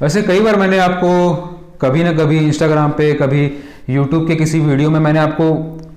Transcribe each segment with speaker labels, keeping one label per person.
Speaker 1: वैसे कई बार मैंने आपको कभी ना कभी इंस्टाग्राम पे, कभी यूट्यूब के किसी वीडियो में मैंने आपको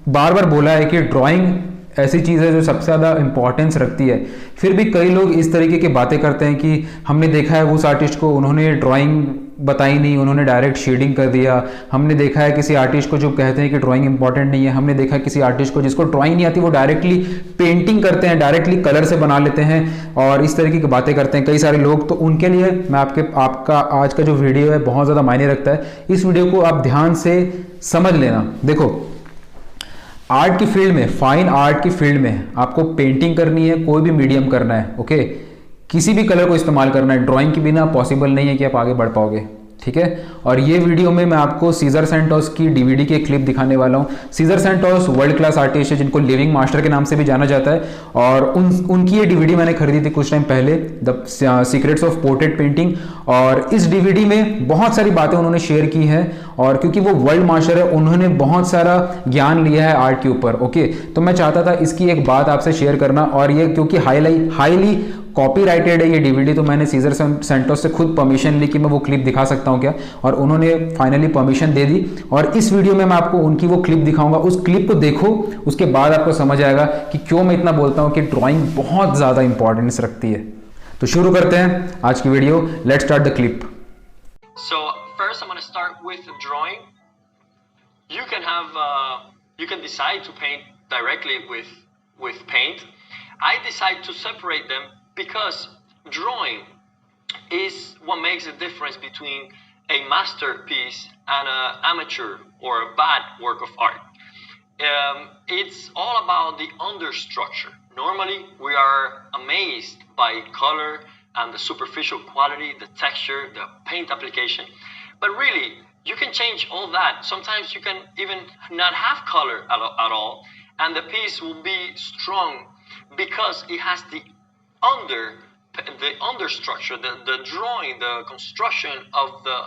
Speaker 1: बार बार बोला है कि ड्राइंग ऐसी चीज़ है जो सबसे ज़्यादा इंपॉर्टेंस रखती है। फिर भी कई लोग इस तरीके की बातें करते हैं कि हमने देखा है उस आर्टिस्ट को, उन्होंने ड्राइंग बताई नहीं, उन्होंने डायरेक्ट शेडिंग कर दिया। हमने देखा है किसी आर्टिस्ट को जो कहते हैं कि ड्राइंग इंपॉर्टेंट नहीं है, हमने देखा है किसी आर्टिस्ट को जिसको ड्राइंग नहीं आती वो डायरेक्टली पेंटिंग करते हैं, डायरेक्टली कलर से बना लेते हैं और इस तरीके की बातें करते हैं कई सारे लोग। तो उनके लिए मैं आपका आज का जो वीडियो है बहुत ज़्यादा मायने रखता है। इस वीडियो को आप ध्यान से समझ लेना। देखो, आर्ट की फील्ड में, फाइन आर्ट की फील्ड में आपको पेंटिंग करनी है, कोई भी मीडियम करना है, ओके, किसी भी कलर को इस्तेमाल करना है, ड्राइंग के बिना पॉसिबल नहीं है कि आप आगे बढ़ पाओगे, ठीक है। और ये वीडियो में मैं आपको सीजर सैंटोस की डीवीडी की एक क्लिप दिखाने वाला हूँ। Cesar Santos world class artist है जिनको लिविंग मास्टर के नाम से भी जाना जाता है और उनकी ये डीवीडी मैंने खरीदी थी कुछ टाइम पहले, the secrets of portrait painting. और इस डीवीडी में बहुत सारी बातें उन्होंने शेयर की हैं और क्योंकि वो वर्ल्ड मास्टर है उन्होंने बहुत सारा ज्ञान लिया है आर्ट के ऊपर, ओके। तो मैं चाहता था इसकी एक बात आपसे शेयर करना और ये क्योंकि हाईली कॉपीराइटेड है ये डीवीडी, तो मैंने सीजर सैंटोस से खुद परमिशन ली कि मैं वो क्लिप दिखा सकता हूं क्या, और उन्होंने फाइनली परमिशन दे दी। और इस वीडियो में मैं आपको उनकी वो क्लिप दिखाऊंगा। उस क्लिप को देखो, उसके बाद आपको समझ आएगा कि क्यों मैं इतना बोलता हूं कि ड्राइंग बहुत ज़्यादा इंपॉर्टेंस रखती है। तो शुरू करते हैं आज की video. Let's start the clip.
Speaker 2: So first I'm going to start with drawing. You can decide to paint directly with paint. I decide to separate them because drawing is what makes the difference between a masterpiece and an amateur or a bad work of art. It's all about the understructure. Normally we are amazed by color and the superficial quality, the texture, the paint application. But really, you can change all that. Sometimes you can even not have color at all, and the piece will be strong because it has the understructure, the drawing, the construction of the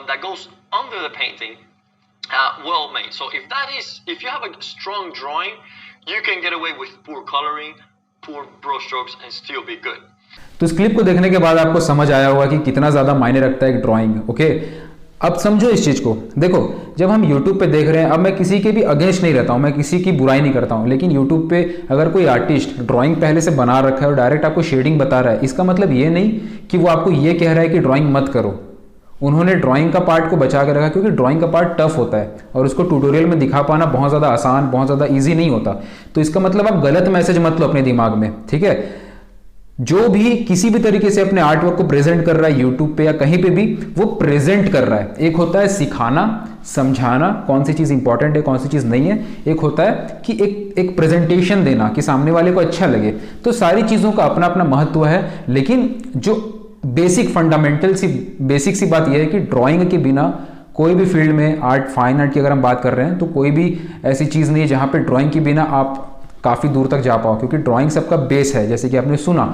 Speaker 2: that goes under the painting, well made. So if you have a strong drawing, you can get away with poor coloring, poor brush strokes, and still be good.
Speaker 1: तो इस clip को देखने के बाद आपको समझ आया होगा कि कितना ज़्यादा मायने रखता है एक ड्राइंग, ओके। अब समझो इस चीज़ को। देखो, जब हम YouTube पे देख रहे हैं, अब मैं किसी के भी अगेंस्ट नहीं रहता हूँ, मैं किसी की बुराई नहीं करता हूँ, लेकिन YouTube पे अगर कोई आर्टिस्ट ड्राइंग पहले से बना रखा है और डायरेक्ट आपको शेडिंग बता रहा है, इसका मतलब ये नहीं कि वो आपको ये कह रहा है कि ड्राइंग मत करो। उन्होंने ड्राइंग का पार्ट को बचा के रखा क्योंकि ड्राइंग का पार्ट टफ होता है और उसको ट्यूटोरियल में दिखा पाना बहुत ज़्यादा आसान, बहुत ज़्यादा ईजी नहीं होता। तो इसका मतलब आप गलत मैसेज मत लो अपने दिमाग में, ठीक है। जो भी किसी भी तरीके से अपने आर्ट वर्क को प्रेजेंट कर रहा है यूट्यूब पे या कहीं पे भी, वो प्रेजेंट कर रहा है। एक होता है सिखाना, समझाना कौन सी चीज़ इंपॉर्टेंट है, कौन सी चीज़ नहीं है। एक होता है कि एक प्रेजेंटेशन देना कि सामने वाले को अच्छा लगे। तो सारी चीज़ों का अपना अपना महत्व है, लेकिन जो बेसिक सी बात यह है कि ड्राइंग के बिना कोई भी फील्ड में, आर्ट, फाइन आर्ट की अगर हम बात कर रहे हैं, तो कोई भी ऐसी चीज़ नहीं है जहाँ पे ड्राइंग के बिना आप काफ़ी दूर तक जा पाओ, क्योंकि ड्राइंग सबका बेस है, जैसे कि आपने सुना।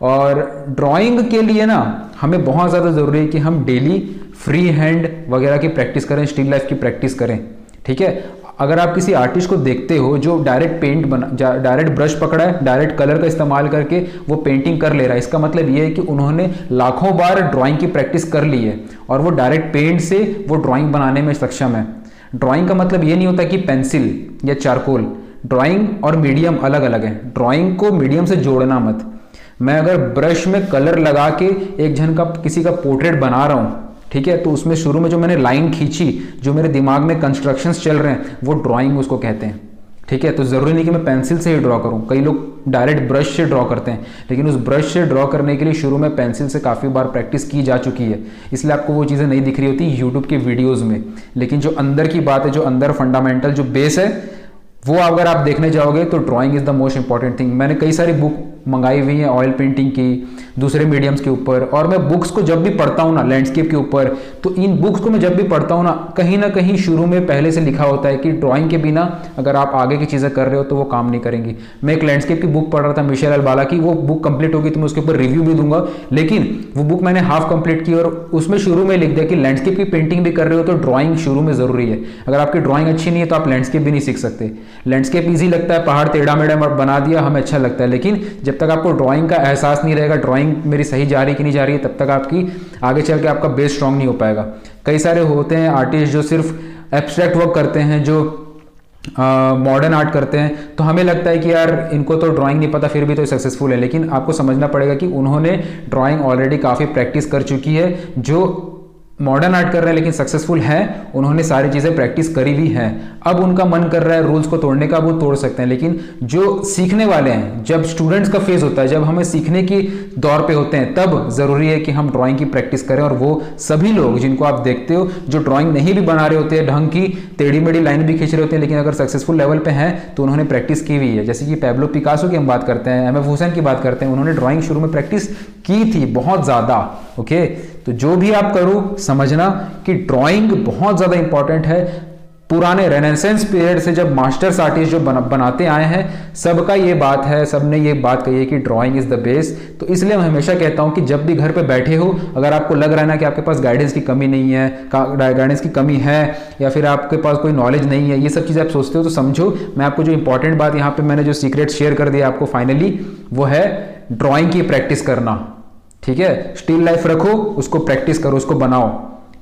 Speaker 1: और ड्राइंग के लिए ना हमें बहुत ज़्यादा ज़रूरी है कि हम डेली फ्री हैंड वगैरह की प्रैक्टिस करें, स्टिल लाइफ की प्रैक्टिस करें, ठीक है। अगर आप किसी आर्टिस्ट को देखते हो जो डायरेक्ट ब्रश पकड़ा है, डायरेक्ट कलर का इस्तेमाल करके वो पेंटिंग कर ले रहा है, इसका मतलब ये है कि उन्होंने लाखों बार ड्राइंग की प्रैक्टिस कर ली है और वो डायरेक्ट पेंट से वो ड्राइंग बनाने में सक्षम है। ड्राइंग का मतलब ये नहीं होता कि पेंसिल या चारकोल, ड्राइंग और मीडियम अलग अलग है। ड्राइंग को मीडियम से जोड़ना मत। मैं अगर ब्रश में कलर लगा के एक जन का, किसी का पोर्ट्रेट बना रहा हूँ, ठीक है, तो उसमें शुरू में जो मैंने लाइन खींची, जो मेरे दिमाग में कंस्ट्रक्शंस चल रहे हैं, वो ड्राइंग उसको कहते हैं, ठीक है। तो ज़रूरी नहीं कि मैं पेंसिल से ही ड्रॉ करूँ, कई लोग डायरेक्ट ब्रश से ड्रॉ करते हैं, लेकिन उस ब्रश से ड्रॉ करने के लिए शुरू में पेंसिल से काफ़ी बार प्रैक्टिस की जा चुकी है, इसलिए आपको वो चीज़ें नहीं दिख रही होती यूट्यूब के वीडियोज़ में। लेकिन जो अंदर की बात है, जो अंदर फंडामेंटल जो बेस है, वो अगर आप देखने जाओगे तो drawing is the most important thing. मैंने कई सारी बुक मंगाई हुई हैं ऑयल पेंटिंग की, दूसरे मीडियम्स के ऊपर, और मैं बुक्स को जब भी पढ़ता हूँ ना, लैंडस्केप के ऊपर, तो इन बुक्स को मैं जब भी पढ़ता हूँ ना कहीं शुरू में पहले से लिखा होता है कि ड्राइंग के बिना अगर आप आगे की चीज़ें कर रहे हो तो वो काम नहीं करेंगी। मैं एक लैंडस्केप की बुक पढ़ रहा था, मिशेल अल्बाला की, वो बुक कंप्लीट होगी तो मैं उसके ऊपर रिव्यू भी दूंगा, लेकिन वो बुक मैंने हाफ कंप्लीट की और उसमें शुरू में लिख दिया कि लैंडस्केप की पेंटिंग भी कर रहे हो तो ड्राइंग शुरू में ज़रूरी है। अगर आपकी ड्राइंग अच्छी नहीं है तो आप लैंडस्केप भी नहीं सीख सकते। लैंडस्केप ईजी लगता है, पहाड़ टेढ़ा मेढ़ा बना दिया, हमें अच्छा लगता है, लेकिन जब तक आपको ड्राइंग का एहसास नहीं रहेगा, ड्राइंग मेरी सही जा रही कि नहीं जा रही है, तब तक आपकी आगे चल के आपका बेस स्ट्रांग नहीं हो पाएगा। कई सारे होते हैं आर्टिस्ट जो सिर्फ एब्स्ट्रैक्ट वर्क करते हैं, जो मॉडर्न आर्ट करते हैं, तो हमें लगता है कि यार इनको तो ड्राइंग नहीं पता फिर भी तो सक्सेसफुल है, लेकिन आपको समझना पड़ेगा कि उन्होंने ड्राइंग ऑलरेडी काफ़ी प्रैक्टिस कर चुकी है। जो मॉडर्न आर्ट कर रहे हैं लेकिन सक्सेसफुल हैं, उन्होंने सारी चीज़ें प्रैक्टिस करी हुई हैं। अब उनका मन कर रहा है रूल्स को तोड़ने का, वो तोड़ सकते हैं, लेकिन जो सीखने वाले हैं, जब स्टूडेंट्स का फेज होता है, जब हमें सीखने की दौर पे होते हैं, तब ज़रूरी है कि हम ड्राइंग की प्रैक्टिस करें। और वो सभी लोग जिनको आप देखते हो जो ड्राइंग नहीं भी बना रहे होते हैं, ढंग की टेढ़ी मेढ़ी लाइन भी खींच रहे होते हैं, लेकिन अगर सक्सेसफुल लेवल पे हैं तो उन्होंने प्रैक्टिस की हुई है। जैसे कि पैब्लो पिकासो की हम बात करते हैं, एम एफ हुसैन की बात करते हैं, उन्होंने ड्राइंग शुरू में प्रैक्टिस की थी बहुत ज़्यादा। ओके, तो जो भी आप करो समझना कि ड्राइंग बहुत ज़्यादा इंपॉर्टेंट है। पुराने रेनेसेंस पीरियड से जब मास्टर्स आर्टिस्ट जो बनाते आए हैं, सबका ये बात है, सबने ये बात कही है कि ड्राइंग इज़ द बेस। तो इसलिए मैं हमेशा कहता हूँ कि जब भी घर पे बैठे हो, अगर आपको लग रहा है ना कि आपके पास गाइडेंस की कमी नहीं है, गाइडेंस की कमी है, या फिर आपके पास कोई नॉलेज नहीं है, ये सब चीज़ें आप सोचते हो, तो समझो मैं आपको जो इंपॉर्टेंट बात यहाँ पे मैंने जो सीक्रेट शेयर कर दिया आपको फाइनली, वो है ड्राइंग की प्रैक्टिस करना। ठीक है, स्टिल लाइफ रखो, उसको प्रैक्टिस करो, उसको बनाओ।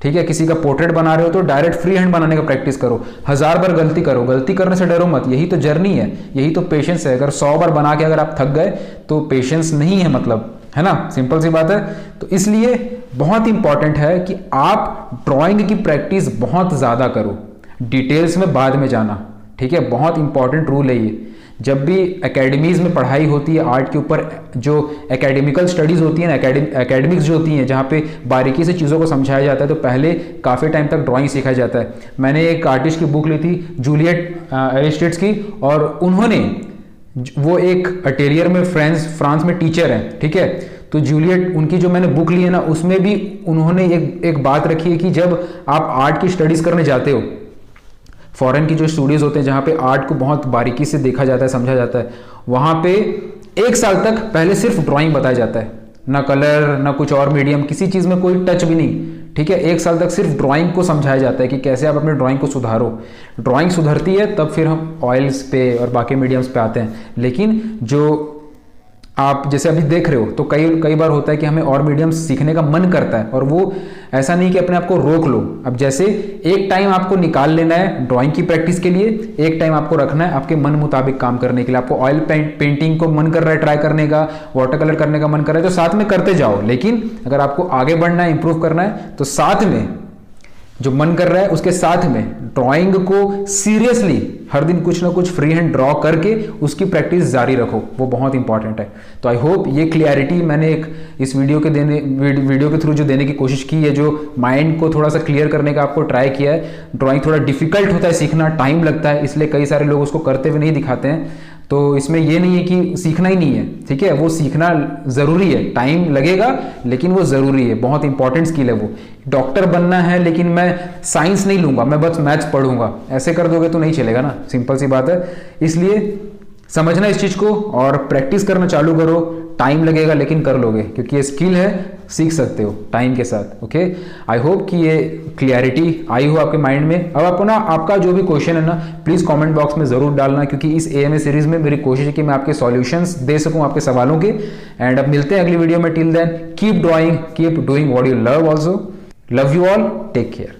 Speaker 1: ठीक है, किसी का पोर्ट्रेट बना रहे हो तो डायरेक्ट फ्री हैंड बनाने का प्रैक्टिस करो, 1000 बार गलती करो, गलती करने से डरो मत, यही तो जर्नी है, यही तो पेशेंस है। अगर 100 बार बना के अगर आप थक गए तो पेशेंस नहीं है, मतलब है ना, सिंपल सी बात है। तो इसलिए बहुत इंपॉर्टेंट है कि आप ड्राइंग की प्रैक्टिस बहुत ज्यादा करो, डिटेल्स में बाद में जाना। ठीक है, बहुत इंपॉर्टेंट रूल है ये। जब भी एकेडमीज़ में पढ़ाई होती है आर्ट के ऊपर, जो एकेडमिकल स्टडीज़ होती हैं, एकेडमिक्स जो होती हैं, जहाँ पे बारीकी से चीज़ों को समझाया जाता है, तो पहले काफ़ी टाइम तक ड्राइंग सीखा जाता है। मैंने एक आर्टिस्ट की बुक ली थी, जूलियट एरिस्टिड्स की, और उन्होंने, वो एक अटेलियर में फ्रांस में टीचर हैं। ठीक है, तो जूलियट, उनकी जो मैंने बुक ली है ना, उसमें भी उन्होंने एक बात रखी है कि जब आप आर्ट की स्टडीज़ करने जाते हो, फॉरेन की जो स्टूडियोज होते हैं जहाँ पे आर्ट को बहुत बारीकी से देखा जाता है, समझा जाता है, वहाँ पे 1 साल तक पहले सिर्फ ड्राइंग बताया जाता है, ना कलर ना कुछ और मीडियम, किसी चीज़ में कोई टच भी नहीं। ठीक है, 1 साल तक सिर्फ ड्राइंग को समझाया जाता है कि कैसे आप अपने ड्राइंग को सुधारो। ड्राइंग सुधरती है तब फिर हम ऑयल्स पे और बाकी मीडियम्स पे आते हैं। लेकिन जो आप जैसे अभी देख रहे हो, तो कई बार होता है कि हमें और मीडियम सीखने का मन करता है, और वो ऐसा नहीं कि अपने आप को रोक लो। अब जैसे एक टाइम आपको निकाल लेना है ड्राइंग की प्रैक्टिस के लिए, एक टाइम आपको रखना है आपके मन मुताबिक काम करने के लिए। आपको ऑयल पेंटिंग को मन कर रहा है ट्राई करने का, वाटर कलर करने का मन कर रहा है, तो साथ में करते जाओ। लेकिन अगर आपको आगे बढ़ना है, इंप्रूव करना है, तो साथ में जो मन कर रहा है उसके साथ में ड्राइंग को सीरियसली हर दिन कुछ ना कुछ फ्री हैंड ड्रॉ करके उसकी प्रैक्टिस जारी रखो, वो बहुत इंपॉर्टेंट है। तो आई होप ये क्लियरिटी मैंने एक इस वीडियो के थ्रू जो देने की कोशिश की है, जो माइंड को थोड़ा सा क्लियर करने का आपको ट्राई किया है। ड्राइंग थोड़ा डिफिकल्ट होता है सीखना, टाइम लगता है, इसलिए कई सारे लोग उसको करते हुए नहीं दिखाते हैं। तो इसमें ये नहीं है कि सीखना ही नहीं है, ठीक है, वो सीखना ज़रूरी है, टाइम लगेगा लेकिन वो ज़रूरी है, बहुत इंपॉर्टेंट स्किल है वो। डॉक्टर बनना है लेकिन मैं साइंस नहीं लूँगा, मैं बस मैथ्स पढ़ूंगा, ऐसे कर दोगे तो नहीं चलेगा ना, सिंपल सी बात है। इसलिए समझना इस चीज़ को और प्रैक्टिस करना चालू करो, टाइम लगेगा लेकिन कर लोगे, क्योंकि ये स्किल है, सीख सकते हो टाइम के साथ। ओके, आई होप कि ये क्लियरिटी आई हो आपके माइंड में। अब अपना आपका जो भी क्वेश्चन है ना, प्लीज़ कमेंट बॉक्स में ज़रूर डालना, क्योंकि इस AMA सीरीज़ में मेरी कोशिश है कि मैं आपके सॉल्यूशंस दे सकूं आपके सवालों के। एंड अब मिलते हैं अगली वीडियो में, till then keep drawing, keep doing what you love, also love you all, take care.